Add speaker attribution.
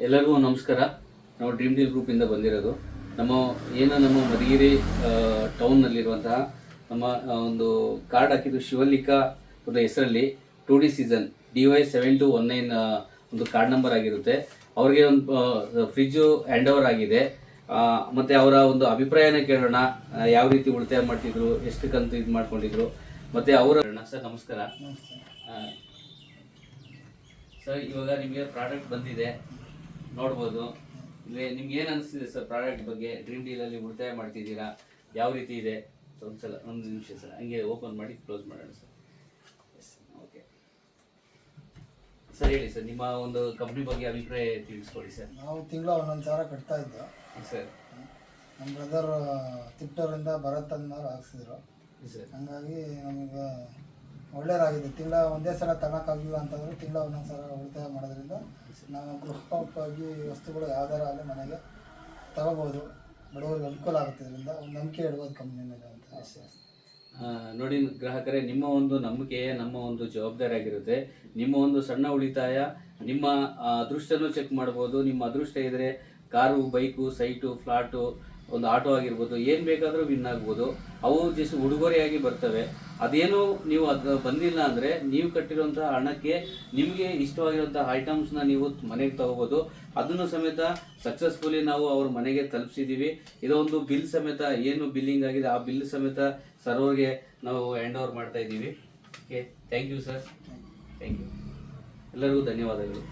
Speaker 1: ಎಲ್ಲರಿಗೂ ನಮಸ್ಕಾರ. ನಾವು ಡ್ರೀಮ್ ಡೀಲ್ ಗ್ರೂಪಿಂದ ಬಂದಿರೋದು. ನಮ್ಮ ಮಧುಗಿರಿ ಟೌನ್ನಲ್ಲಿರುವಂತಹ ನಮ್ಮ ಒಂದು ಕಾರ್ಡ್ ಹಾಕಿದ್ದು ಶಿವಲಿಕಾ ಒಂದು ಹೆಸರಲ್ಲಿ 2D ಸೀಸನ್ DY7219 ಒಂದು ಕಾರ್ಡ್ ನಂಬರ್ ಆಗಿರುತ್ತೆ. ಅವ್ರಿಗೆ ಒಂದು ಫ್ರಿಜ್ಜು ಹ್ಯಾಂಡ್ ಓವರ್ ಆಗಿದೆ. ಮತ್ತು ಅವರ ಒಂದು ಅಭಿಪ್ರಾಯನ ಕೇಳೋಣ. ಯಾವ ರೀತಿ ಉಳಿತಾಯ ಮಾಡ್ತಿದ್ರು, ಎಷ್ಟು ಕಂತು ಇದು ಮಾಡ್ಕೊಂಡಿದ್ರು, ಮತ್ತು ಅವರ ಸರ್ ನಮಸ್ಕಾರ. ಸರ್ ಇವಾಗ ನಿಮಗೆ ಪ್ರಾಡಕ್ಟ್ ಬಂದಿದೆ, ನೋಡ್ಬೋದು. ಇಲ್ಲಿ ನಿಮ್ಗೆ ಏನು ಅನಿಸ್ತಿದೆ ಸರ್ ಪ್ರಾಡಕ್ಟ್ ಬಗ್ಗೆ? ಡ್ರೀಮ್ ಡೀಲಲ್ಲಿ ಉಳಿತಾಯ ಮಾಡ್ತಿದ್ದೀರಾ, ಯಾವ ರೀತಿ ಇದೆ? ಒಂದ್ಸಲ ಒಂದು ನಿಮಿಷ ಸರ್, ಹಂಗೆ ಓಪನ್ ಮಾಡಿ ಕ್ಲೋಸ್ ಮಾಡೋಣ ಸರ್. ಎಸ್, ಓಕೆ ಸರ್, ಹೇಳಿ ಸರ್, ನಿಮ್ಮ ಒಂದು ಕಂಪ್ನಿ ಬಗ್ಗೆ ಅಭಿಪ್ರಾಯ ತಿಳಿಸ್ಕೊಡಿ ಸರ್.
Speaker 2: ನಾವು ತಿಂಗಳ 11,000 ಕಟ್ತಾ ಇದ್ದೋ
Speaker 1: ಸರ್.
Speaker 2: ನಮ್ಮ ಬ್ರದರ್ ತಿಪ್ಟೂರಿಂದ ಭರತ್ ಅನ್ನೋರು ಹಾಕ್ಸಿದ್ರು.
Speaker 1: ಸರ್
Speaker 2: ಹಂಗಾಗಿ ನಮಗೆ ಒಳ್ಳೇದಾಗಿದೆ. ತಿಂಗಳ ಒಂದೇ ಸಲ ತಗೋಕ್ಕಾಗಲಿಲ್ಲ ಅಂತಂದರೆ ತಿಂಗಳ 11,000 ಉಳಿತಾಯ ಮಾಡೋದ್ರಿಂದ ನಾವು ಗ್ರೂಪ್ ಆಗಿ ವಸ್ತುಗಳು ಯಾವ್ದಾರ ಅಲ್ಲಿ ಮನೆಗೆ ತಗೋಬೋದು. ಬಡವರಿಗೆ ಅನುಕೂಲ ಆಗುತ್ತೆ. ಇದರಿಂದ ಒಂದು ನಂಬಿಕೆ ಇಡ್ಬೋದು ಕಂಪ್ನಿ ಮೇಲೆ ಅಂತ.
Speaker 1: ನೋಡಿ ಗ್ರಾಹಕರೇ, ನಿಮ್ಮ ಒಂದು ನಂಬಿಕೆ ನಮ್ಮ ಒಂದು ಜವಾಬ್ದಾರಿ ಆಗಿರುತ್ತೆ. ನಿಮ್ಮ ಒಂದು ಸಣ್ಣ ಉಳಿತಾಯ, ನಿಮ್ಮ ಅದೃಷ್ಟನೂ ಚೆಕ್ ಮಾಡ್ಬೋದು. ನಿಮ್ಮ ಅದೃಷ್ಟ ಇದ್ದರೆ ಕಾರು, ಬೈಕು, ಸೈಟು, ಫ್ಲಾಟು, ಒಂದು ಆಟೋ ಆಗಿರ್ಬೋದು, ಏನು ಬೇಕಾದರೂ ವಿನ್ ಆಗ್ಬೋದು. ಅವು ಜಸ್ಟ್ ಉಡುಗೊರೆಯಾಗಿ ಬರ್ತವೆ. ಅದೇನು ನೀವು ಅದು ಬಂದಿಲ್ಲ ಅಂದರೆ ನೀವು ಕಟ್ಟಿರುವಂಥ ಹಣಕ್ಕೆ ನಿಮಗೆ ಇಷ್ಟವಾಗಿರುವಂಥ ಐಟಮ್ಸ್ನ ನೀವು ಮನೆಗೆ ತಗೋಬೋದು. ಅದನ್ನು ಸಮೇತ ಸಕ್ಸಸ್ಫುಲಿ ನಾವು ಅವ್ರ ಮನೆಗೆ ತಲುಪಿಸಿದ್ದೀವಿ. ಇದೊಂದು ಬಿಲ್ ಸಮೇತ ಏನು ಬಿಲ್ಲಿಂಗ್ ಆಗಿದೆ ಆ ಬಿಲ್ ಸಮೇತ ಸರ್ವರ್ಗೆ ನಾವು ಹ್ಯಾಂಡ್ ಓವರ್ ಮಾಡ್ತಾ ಇದ್ದೀವಿ. Okay, thank you sir, thank you. ಎಲ್ಲರಿಗೂ ಧನ್ಯವಾದಗಳು.